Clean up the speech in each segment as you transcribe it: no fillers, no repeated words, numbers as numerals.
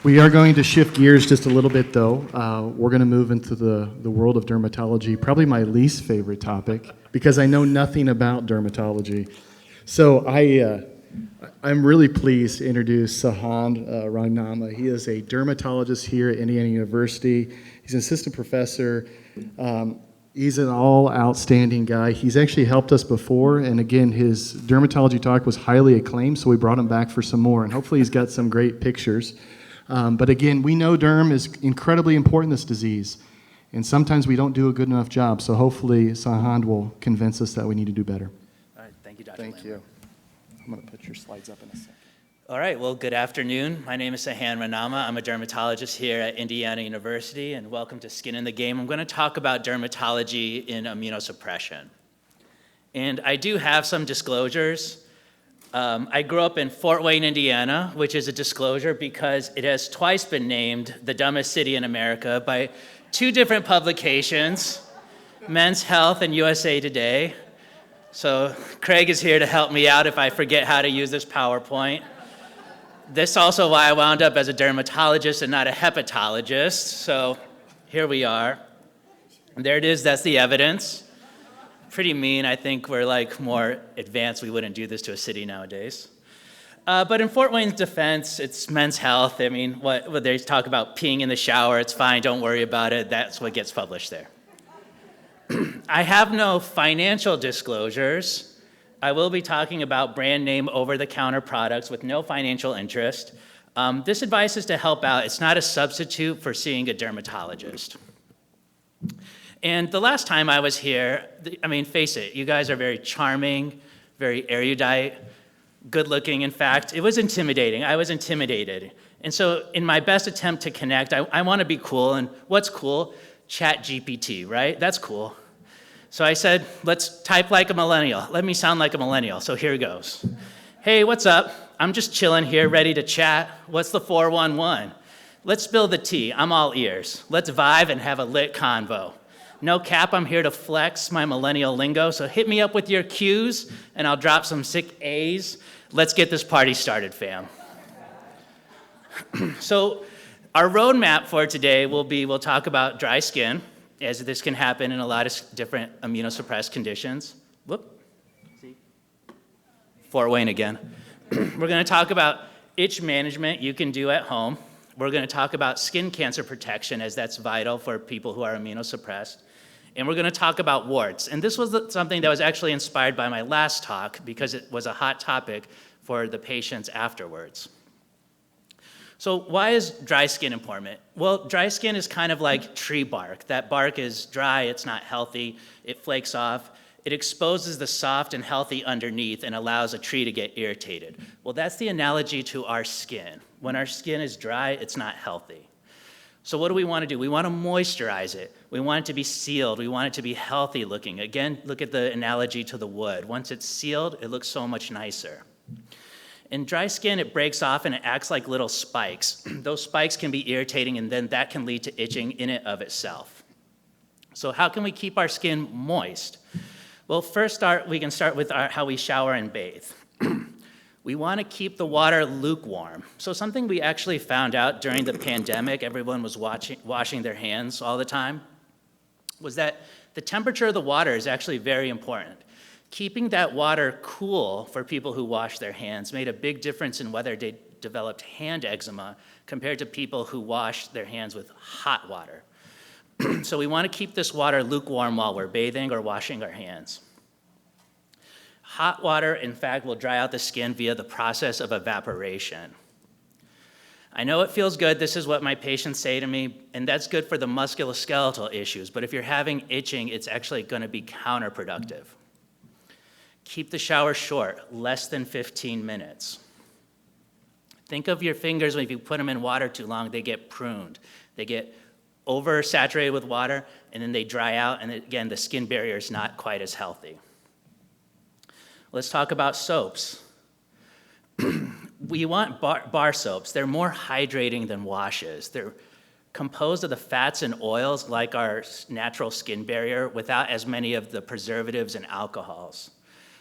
We are going to shift gears just a little bit, though. We're going to move into the world of dermatology, probably my least favorite topic, because I know nothing about dermatology. So I'm really pleased to introduce Sahand Rahnama. He is a dermatologist here at Indiana University. He's an assistant professor. He's an all-outstanding guy. He's actually helped us before, and again, his dermatology talk was highly acclaimed, so we brought him back for some more, and hopefully he's got some great pictures. But again, we know derm is incredibly important, this disease, and sometimes we don't do a good enough job, so hopefully Sahand will convince us that we need to do better. All right, thank you, Dr. Thank Lamb. you. I'm going to put your slides up in a second. All right, well, good afternoon. My name is Sahand Rahnama. I'm a dermatologist here at Indiana University, and welcome to Skin in the Game. I'm going to talk about dermatology in immunosuppression. And I do have some disclosures. I grew up in Fort Wayne, Indiana, which is a disclosure because it has twice been named the dumbest city in America by two different publications, Men's Health and USA Today. So Craig is here to help me out if I forget how to use this PowerPoint. This is also why I wound up as a dermatologist and not a hepatologist. So here we are. And there it is, that's the evidence. Pretty mean. I think we're like more advanced. We wouldn't do this to a city nowadays. But in Fort Wayne's defense, it's Men's Health. I mean, what they talk about peeing in the shower, it's fine, don't worry about it. That's what gets published there. I have no financial disclosures. I will be talking about brand name over-the-counter products with no financial interest. This advice is to help out. It's not a substitute for seeing a dermatologist. And the last time I was here, I mean, face it, you guys are very charming, very erudite, good-looking. In fact, it was intimidating. I was intimidated. And so in my best attempt to connect, I want to be cool. And what's cool? ChatGPT, right? That's cool. So I said, let's type like a millennial. Let me sound like a millennial. So here goes. Hey, what's up? I'm just chilling here, ready to chat. What's the 411? Let's spill the tea. I'm all ears. Let's vibe and have a lit convo. No cap, I'm here to flex my millennial lingo, so hit me up with your cues, and I'll drop some sick A's. Let's get this party started, fam. So our roadmap for today we'll talk about dry skin, as this can happen in a lot of different immunosuppressed conditions. Whoop. See? Fort Wayne again. We're going to talk about itch management you can do at home. We're going to talk about skin cancer protection, as that's vital for people who are immunosuppressed. And we're going to talk about warts. And this was something that was actually inspired by my last talk because it was a hot topic for the patients afterwards. So why is dry skin important? Well, dry skin is kind of like tree bark. That bark is dry, it's not healthy, it flakes off. It exposes the soft and healthy underneath and allows a tree to get irritated. Well, that's the analogy to our skin. When our skin is dry, it's not healthy. So what do we want to do? We want to moisturize it. We want it to be sealed. We want it to be healthy looking. Again, look at the analogy to the wood. Once it's sealed, it looks so much nicer. In dry skin, it breaks off and it acts like little spikes. Those spikes can be irritating, and then that can lead to itching in and of itself. So how can we keep our skin moist? Well, first we can start with how we shower and bathe. We want to keep the water lukewarm. So something we actually found out during the pandemic, everyone was washing their hands all the time, was that the temperature of the water is actually very important. Keeping that water cool for people who wash their hands made a big difference in whether they developed hand eczema compared to people who wash their hands with hot water. So we want to keep this water lukewarm while we're bathing or washing our hands. Hot water, in fact, will dry out the skin via the process of evaporation. I know it feels good. This is what my patients say to me, and that's good for the musculoskeletal issues. But if you're having itching, it's actually going to be counterproductive. Keep the shower short, less than 15 minutes. Think of your fingers, if you put them in water too long, they get pruned. They get oversaturated with water, and then they dry out, and again, the skin barrier is not quite as healthy. Let's talk about soaps. We want bar soaps. They're more hydrating than washes. They're composed of the fats and oils like our natural skin barrier without as many of the preservatives and alcohols.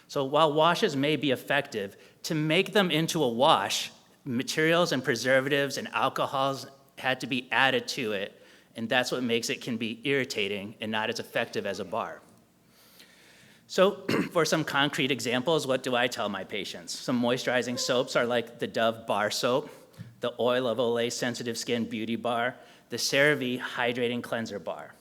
So while washes may be effective, to make them into a wash, Materials and preservatives and alcohols had to be added to it, and that's what makes it can be irritating and not as effective as a bar. So for some concrete examples, what do I tell my patients? Some moisturizing soaps are like the Dove Bar Soap, the Oil of Olay Sensitive Skin Beauty Bar, the CeraVe Hydrating Cleanser Bar.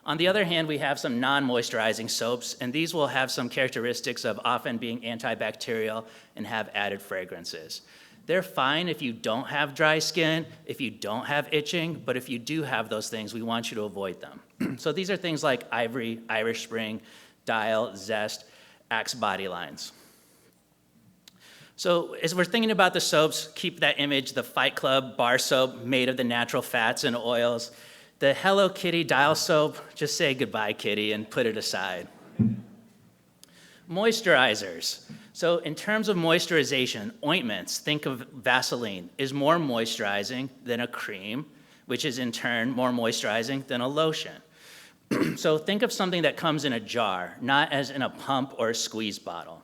On the other hand, we have some non-moisturizing soaps, and these will have some characteristics of often being antibacterial and have added fragrances. They're fine if you don't have dry skin, if you don't have itching, but if you do have those things, we want you to avoid them. So these are things like Ivory, Irish Spring, Dial, Zest, Axe Body Lines. So as we're thinking about the soaps, keep that image, the Fight Club bar soap made of the natural fats and oils. The Hello Kitty Dial soap, just say goodbye, kitty, and put it aside. Moisturizers. So in terms of moisturization, ointments, think of Vaseline, is more moisturizing than a cream, which is in turn more moisturizing than a lotion. So think of something that comes in a jar, not as in a pump or a squeeze bottle.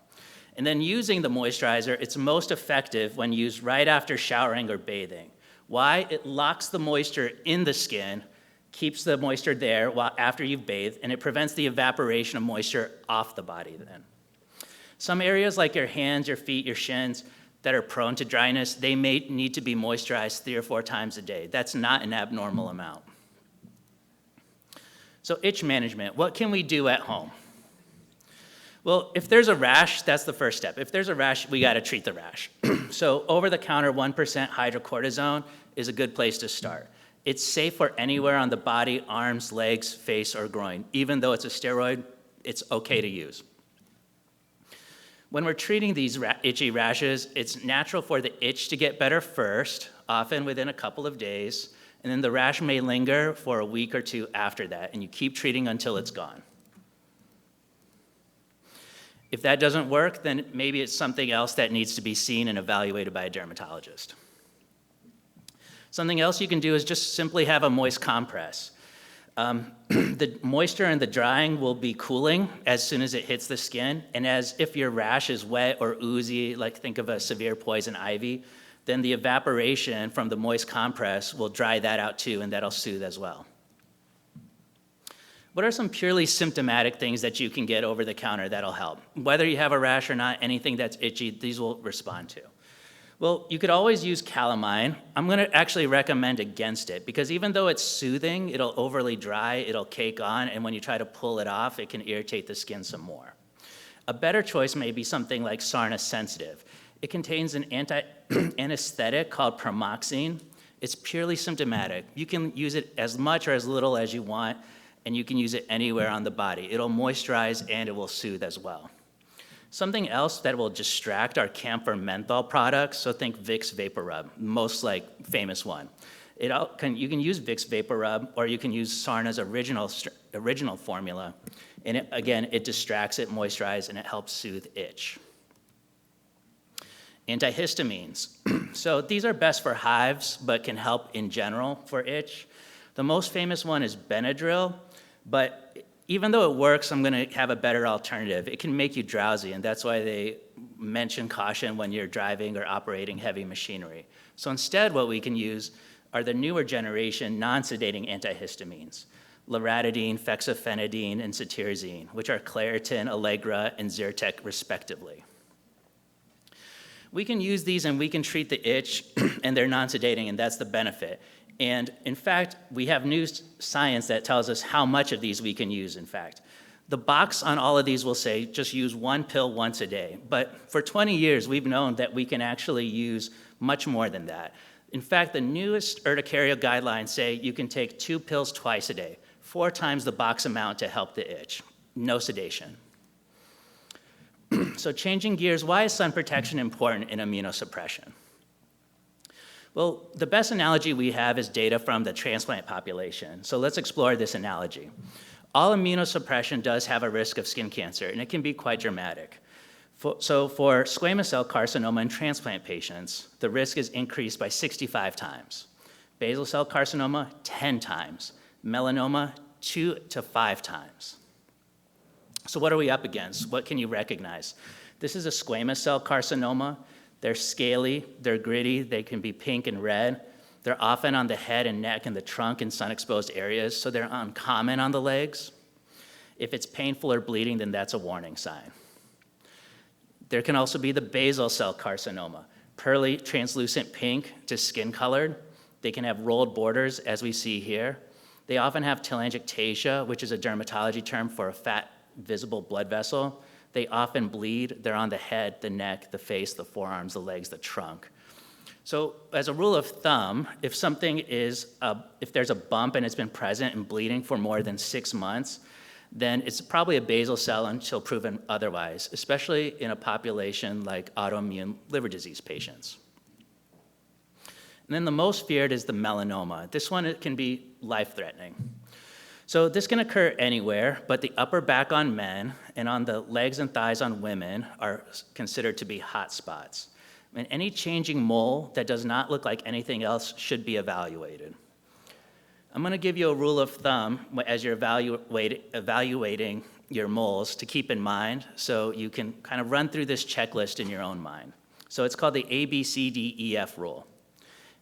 And then using the moisturizer, it's most effective when used right after showering or bathing. Why? It locks the moisture in the skin, keeps the moisture there while after you've bathed, and it prevents the evaporation of moisture off the body then. Some areas like your hands, your feet, your shins that are prone to dryness, they may need to be moisturized 3 or 4 times a day. That's not an abnormal amount. So itch management, what can we do at home? Well, if there's a rash, that's the first step. If there's a rash, we gotta treat the rash. So over-the-counter 1% hydrocortisone is a good place to start. It's safe for anywhere on the body, arms, legs, face, or groin. Even though it's a steroid, it's okay to use. When we're treating these itchy rashes, it's natural for the itch to get better first, often within a couple of days, and then the rash may linger for a week or 2 after that, and you keep treating until it's gone. If that doesn't work, then maybe it's something else that needs to be seen and evaluated by a dermatologist. Something else you can do is just simply have a moist compress. The moisture and the drying will be cooling as soon as it hits the skin, and as if your rash is wet or oozy, like think of a severe poison ivy, then the evaporation from the moist compress will dry that out too, and that'll soothe as well. What are some purely symptomatic things that you can get over the counter that'll help? Whether you have a rash or not, anything that's itchy, these will respond to. Well, you could always use calamine. I'm gonna actually recommend against it because even though it's soothing, it'll overly dry, it'll cake on, and when you try to pull it off, it can irritate the skin some more. A better choice may be something like Sarna Sensitive. It contains an anesthetic called pramoxine. It's purely symptomatic. You can use it as much or as little as you want, and you can use it anywhere on the body. It'll moisturize and it will soothe as well. Something else that will distract are camphor menthol products, so think Vicks Vapor Rub, most famous one. You can use Vicks Vapor Rub or you can use Sarna's original formula, and again, it distracts, it moisturizes, and it helps soothe itch. Antihistamines. So these are best for hives, but can help in general for itch. The most famous one is Benadryl, but even though it works, I'm gonna have a better alternative. It can make you drowsy, and that's why they mention caution when you're driving or operating heavy machinery. So instead, what we can use are the newer generation non-sedating antihistamines, loratadine, fexofenadine, and cetirizine, which are Claritin, Allegra, and Zyrtec, respectively. We can use these and we can treat the itch, and they're non-sedating, and that's the benefit. And in fact, we have new science that tells us how much of these we can use, in fact. The box on all of these will say just use 1 pill once a day. But for 20 years, we've known that we can actually use much more than that. In fact, the newest urticaria guidelines say you can take 2 pills twice a day, 4 times the box amount to help the itch. No sedation. So changing gears, why is sun protection important in immunosuppression? Well, the best analogy we have is data from the transplant population. So let's explore this analogy. All immunosuppression does have a risk of skin cancer, and it can be quite dramatic. So for squamous cell carcinoma in transplant patients, the risk is increased by 65 times. Basal cell carcinoma, 10 times. Melanoma, 2 to 5 times. So what are we up against? What can you recognize? This is a squamous cell carcinoma. They're scaly, they're gritty, they can be pink and red. They're often on the head and neck and the trunk in sun-exposed areas, so they're uncommon on the legs. If it's painful or bleeding, then that's a warning sign. There can also be the basal cell carcinoma, pearly, translucent pink to skin-colored. They can have rolled borders, as we see here. They often have telangiectasia, which is a dermatology term for a fat, visible blood vessel. They often bleed. They're on the head, the neck, the face, the forearms, the legs, the trunk. So as a rule of thumb, if there's a bump and it's been present and bleeding for more than 6 months, then it's probably a basal cell until proven otherwise, especially in a population like autoimmune liver disease patients. And then the most feared is the melanoma. This one, it can be life-threatening. So this can occur anywhere, but the upper back on men and on the legs and thighs on women are considered to be hot spots. And any changing mole that does not look like anything else should be evaluated. I'm going to give you a rule of thumb as you're evaluating your moles to keep in mind so you can kind of run through this checklist in your own mind. So it's called the ABCDEF rule.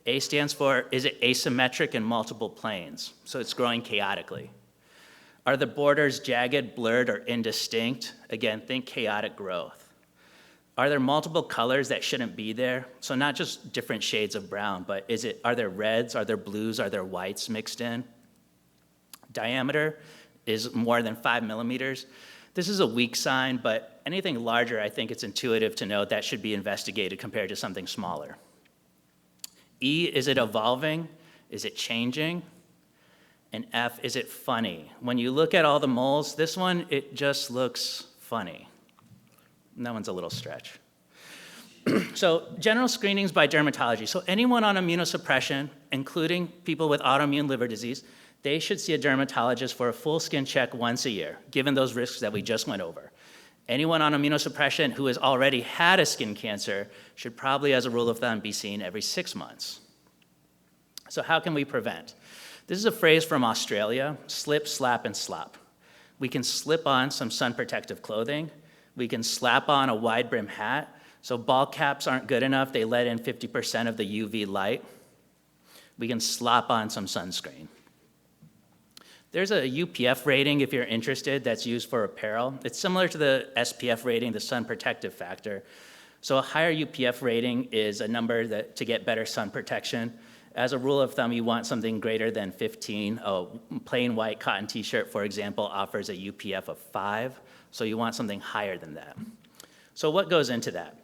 A stands for, is it asymmetric in multiple planes? So it's growing chaotically. Are the borders jagged, blurred, or indistinct? Again, think chaotic growth. Are there multiple colors that shouldn't be there? So not just different shades of brown, but are there reds, are there blues, are there whites mixed in? Diameter is more than 5 millimeters. This is a weak sign, but anything larger, I think it's intuitive to know that should be investigated compared to something smaller. E, is it evolving? Is it changing? And F, is it funny? When you look at all the moles, this one, it just looks funny. And that one's a little stretch. So general screenings by dermatology. So anyone on immunosuppression, including people with autoimmune liver disease, they should see a dermatologist for a full skin check once a year, given those risks that we just went over. Anyone on immunosuppression who has already had a skin cancer should probably, as a rule of thumb, be seen every 6 months. So how can we prevent? This is a phrase from Australia, slip, slap, and slop. We can slip on some sun protective clothing. We can slap on a wide brim hat. So ball caps aren't good enough. They let in 50% of the UV light. We can slop on some sunscreen. There's a UPF rating, if you're interested, that's used for apparel. It's similar to the SPF rating, the sun protective factor. So a higher UPF rating is a number to get better sun protection. As a rule of thumb, you want something greater than 15. A plain white cotton t-shirt, for example, offers a UPF of 5. So you want something higher than that. So what goes into that?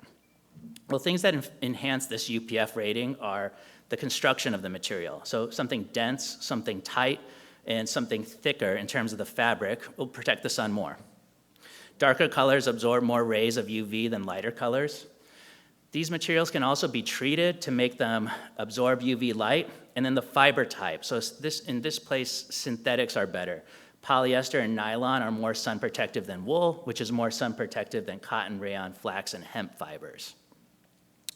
Well, things that enhance this UPF rating are the construction of the material. So something dense, something tight, and something thicker in terms of the fabric will protect the sun more. Darker colors absorb more rays of UV than lighter colors. These materials can also be treated to make them absorb UV light, and then the fiber type. So in this place, synthetics are better. Polyester and nylon are more sun protective than wool, which is more sun protective than cotton, rayon, flax, and hemp fibers.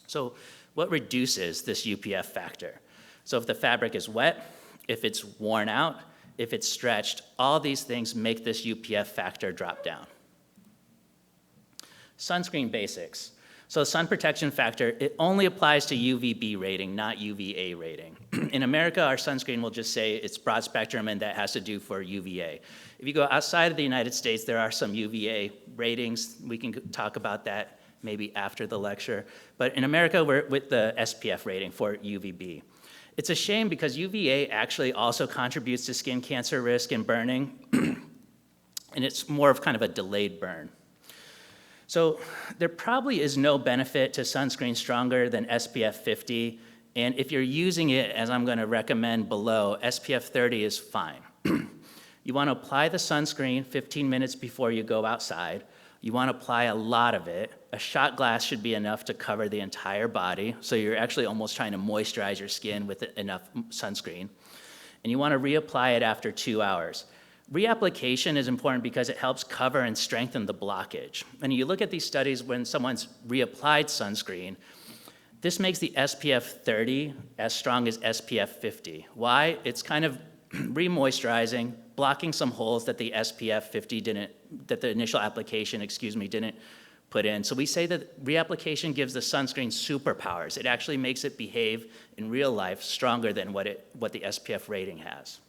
So what reduces this UPF factor? So if the fabric is wet, if it's worn out, if it's stretched, all these things make this UPF factor drop down. Sunscreen basics. So sun protection factor, it only applies to UVB rating, not UVA rating. In America, our sunscreen will just say it's broad spectrum and that has to do for UVA. If you go outside of the United States, there are some UVA ratings. We can talk about that maybe after the lecture. But in America, we're with the SPF rating for UVB. It's a shame because UVA actually also contributes to skin cancer risk and burning, and it's more of kind of a delayed burn. So there probably is no benefit to sunscreen stronger than SPF 50, and if you're using it, as I'm going to recommend below, SPF 30 is fine. You want to apply the sunscreen 15 minutes before you go outside. You want to apply a lot of it. A shot glass should be enough to cover the entire body, so you're actually almost trying to moisturize your skin with enough sunscreen. And you want to reapply it after 2 hours. Reapplication is important because it helps cover and strengthen the blockage. And you look at these studies when someone's reapplied sunscreen, this makes the SPF 30 as strong as SPF 50. Why? It's kind of re-moisturizing, blocking some holes that the SPF 50 didn't, that the initial application, didn't put in. So we say that reapplication gives the sunscreen superpowers. It actually makes it behave in real life stronger than what the SPF rating has.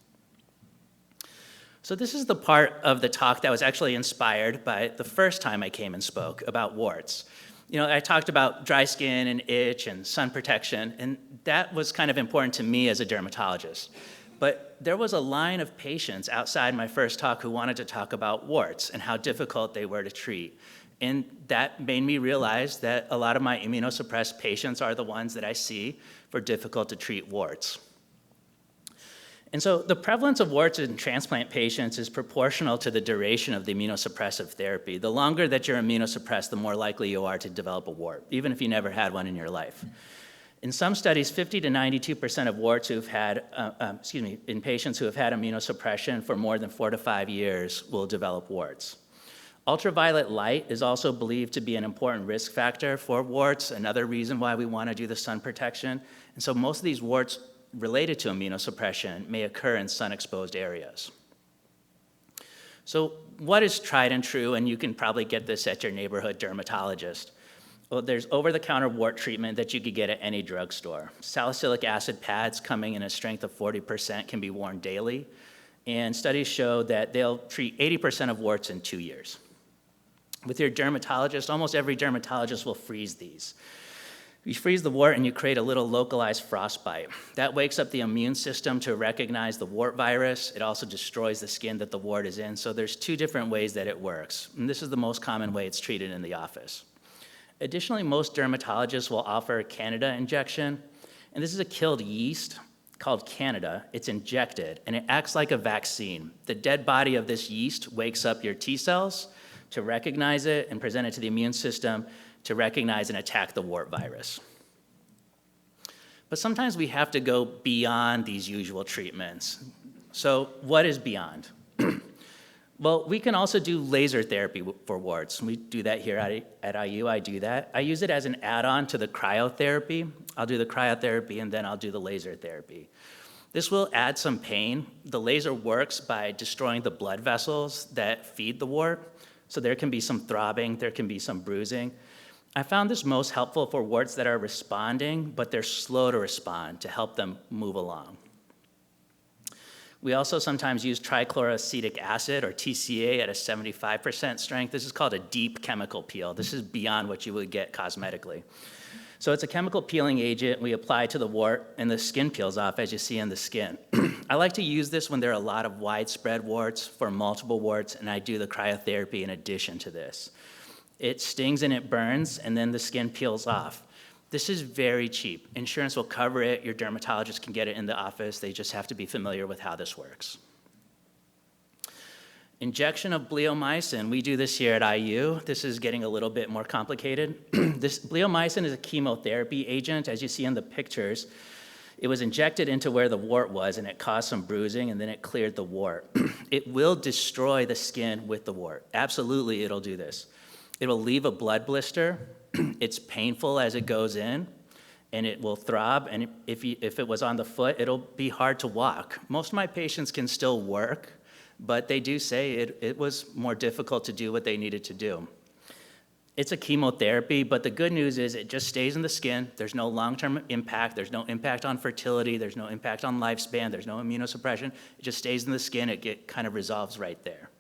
So this is the part of the talk that was actually inspired by the first time I came and spoke about warts. I talked about dry skin and itch and sun protection, and that was kind of important to me as a dermatologist. But there was a line of patients outside my first talk who wanted to talk about warts and how difficult they were to treat. And that made me realize that a lot of my immunosuppressed patients are the ones that I see for difficult to treat warts. And so the prevalence of warts in transplant patients is proportional to the duration of the immunosuppressive therapy. The longer that you're immunosuppressed, the more likely you are to develop a wart, even if you never had one in your life. In some studies, 50 to 92% of warts who've had, in patients who have had immunosuppression for more than 4 to 5 years will develop warts. Ultraviolet light is also believed to be an important risk factor for warts, another reason why we want to do the sun protection. And so most of these warts related to immunosuppression may occur in sun-exposed areas. So what is tried and true, and you can probably get this at your neighborhood dermatologist? Well, there's over-the-counter wart treatment that you could get at any drugstore. Salicylic acid pads coming in a strength of 40% can be worn daily, and studies show that they'll treat 80% of warts in 2 years. With your dermatologist, almost every dermatologist will freeze these. You freeze the wart and you create a little localized frostbite. That wakes up the immune system to recognize the wart virus. It also destroys the skin that the wart is in. So there's 2 different ways that it works. And this is the most common way it's treated in the office. Additionally, most dermatologists will offer a Candida injection. And this is a killed yeast called Candida. It's injected and it acts like a vaccine. The dead body of this yeast wakes up your T cells to recognize it and present it to the immune system to recognize and attack the wart virus. But sometimes we have to go beyond these usual treatments. So what is beyond? Well, we can also do laser therapy for warts. We do that here at IU, I do that. I use it as an add-on to the cryotherapy. I'll do the cryotherapy and then I'll do the laser therapy. This will add some pain. The laser works by destroying the blood vessels that feed the wart. So there can be some throbbing, there can be some bruising. I found this most helpful for warts that are responding, but they're slow to respond to help them move along. We also sometimes use trichloroacetic acid, or TCA, at a 75% strength. This is called a deep chemical peel. This is beyond what you would get cosmetically. So it's a chemical peeling agent we apply to the wart, and the skin peels off, as you see in the skin. I like to use this when there are a lot of widespread warts for multiple warts, and I do the cryotherapy in addition to this. It stings and it burns, and then the skin peels off. This is very cheap. Insurance will cover it. Your dermatologist can get it in the office. They just have to be familiar with how this works. Injection of bleomycin. We do this here at IU. This is getting a little bit more complicated. This bleomycin is a chemotherapy agent. As you see in the pictures, it was injected into where the wart was, and it caused some bruising, and then it cleared the wart. It will destroy the skin with the wart. Absolutely, it'll do this. It'll leave a blood blister. It's painful as it goes in, and it will throb, and if it was on the foot, it'll be hard to walk. Most of my patients can still work, but they do say it was more difficult to do what they needed to do. It's a chemotherapy, but the good news is it just stays in the skin. There's no long-term impact. There's no impact on fertility. There's no impact on lifespan. There's no immunosuppression. It just stays in the skin. It kind of resolves right there.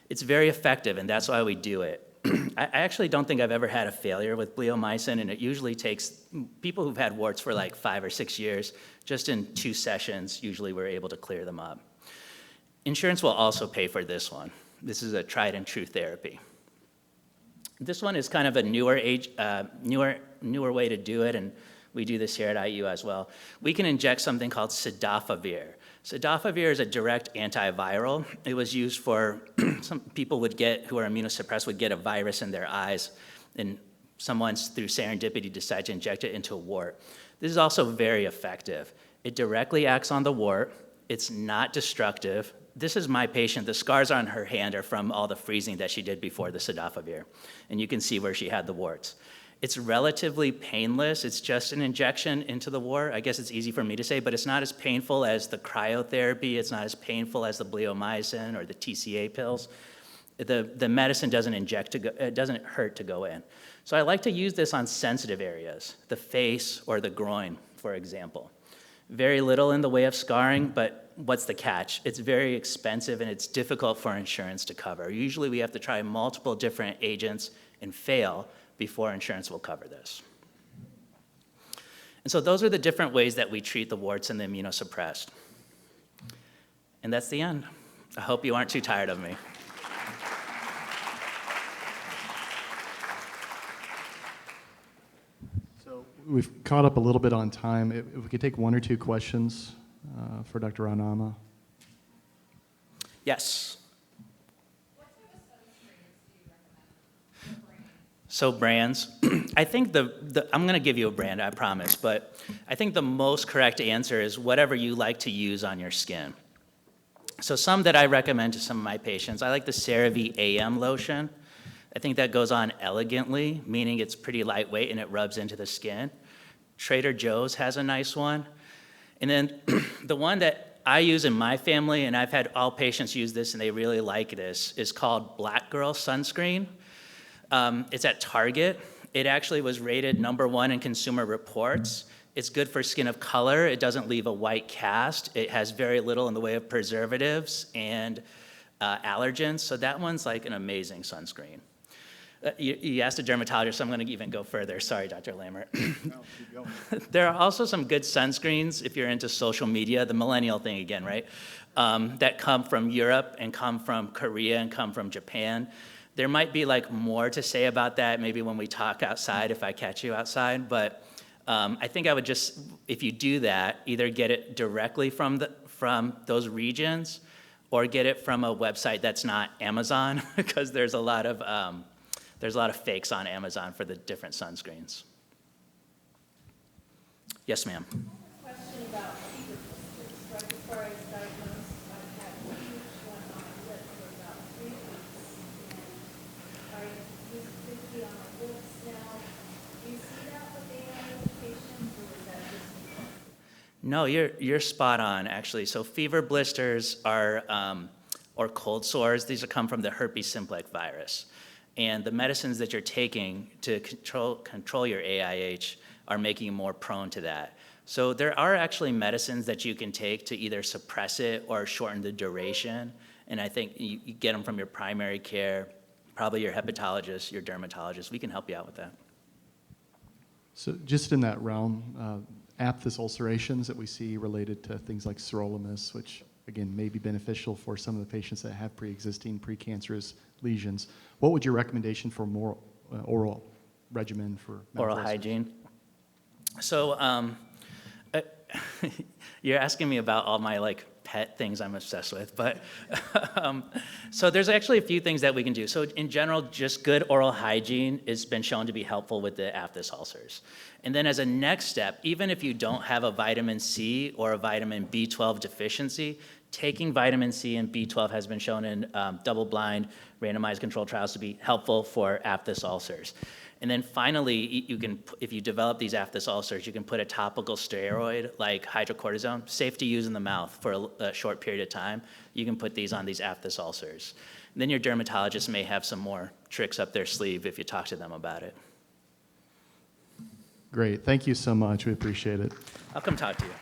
It's very effective, and that's why we do it. I actually don't think I've ever had a failure with bleomycin, and it usually takes people who've had warts for like 5 or 6 years, just in 2 sessions, usually we're able to clear them up. Insurance will also pay for this one. This is a tried and true therapy. This one is kind of a newer way to do it, and we do this here at IU as well. We can inject something called cidofovir. Cidofovir is a direct antiviral. It was used for some people who are immunosuppressed would get a virus in their eyes, and someone through serendipity decided to inject it into a wart. This is also very effective. It directly acts on the wart. It's not destructive. This is my patient. The scars on her hand are from all the freezing that she did before the cidofovir, and you can see where she had the warts. It's relatively painless. It's just an injection into the wart. I guess it's easy for me to say, but it's not as painful as the cryotherapy. It's not as painful as the bleomycin or the TCA pills. the medicine doesn't it doesn't hurt to go in. So I like to use this on sensitive areas, the face or the groin, for example. Very little in the way of scarring, but what's the catch? It's very expensive and it's difficult for insurance to cover. Usually we have to try multiple different agents and fail before insurance will cover this. And so those are the different ways that we treat the warts and the immunosuppressed. And that's the end. I hope you aren't too tired of me. So we've caught up a little bit on time. If we could take one or two questions for Dr. Rahnama. Yes. So brands, I think I'm going to give you a brand, I promise, but I think the most correct answer is whatever you like to use on your skin. So some that I recommend to some of my patients, I like the CeraVe AM lotion. I think that goes on elegantly, meaning it's pretty lightweight and it rubs into the skin. Trader Joe's has a nice one. And then the one that I use in my family, and I've had all patients use this and they really like this, is called Black Girl Sunscreen. It's at Target. It actually was rated #1 in Consumer Reports. It's good for skin of color. It doesn't leave a white cast. It has very little in the way of preservatives and allergens. So that one's like an amazing sunscreen. You asked a dermatologist, so I'm going to even go further. Sorry, Dr. Lammert. No, keep going. There are also some good sunscreens if you're into social media, the millennial thing again, right? That come from Europe and come from Korea and come from Japan. There might be like more to say about that maybe when we talk outside, if I catch you outside, but I think I would just, if you do that, either get it directly from those regions or get it from a website that's not Amazon because there's a lot of fakes on Amazon for the different sunscreens. Yes, ma'am. Question about fever blisters. Right before I was diagnosed, I had a huge one on my lip for about 3 weeks. And I used to be on my lips now. Do you see that with AI patients, or is that just me? No, you're spot on, actually. So fever blisters are, or cold sores, these come from the herpes simplex virus. And the medicines that you're taking to control your AIH are making you more prone to that. So there are actually medicines that you can take to either suppress it or shorten the duration. And I think you get them from your primary care, probably your hepatologist, your dermatologist. We can help you out with that. So just in that realm, aphthous ulcerations that we see related to things like sirolimus, which again may be beneficial for some of the patients that have pre-existing precancerous lesions. What would your recommendation for more oral regimen for Oral ulcers? hygiene. So you're asking me about all my like pet things I'm obsessed with, but so there's actually a few things that we can do. So in general, just good oral hygiene has been shown to be helpful with the aphthous ulcers. And then as a next step, even if you don't have a vitamin C or a vitamin B12 deficiency, taking vitamin C and B12 has been shown in double-blind randomized controlled trials to be helpful for aphthous ulcers. And then finally, you can, if you develop these aphthous ulcers, you can put a topical steroid like hydrocortisone, safe to use in the mouth for a short period of time. You can put these on these aphthous ulcers. And then your dermatologist may have some more tricks up their sleeve if you talk to them about it. Great. Thank you so much. We appreciate it. I'll come talk to you.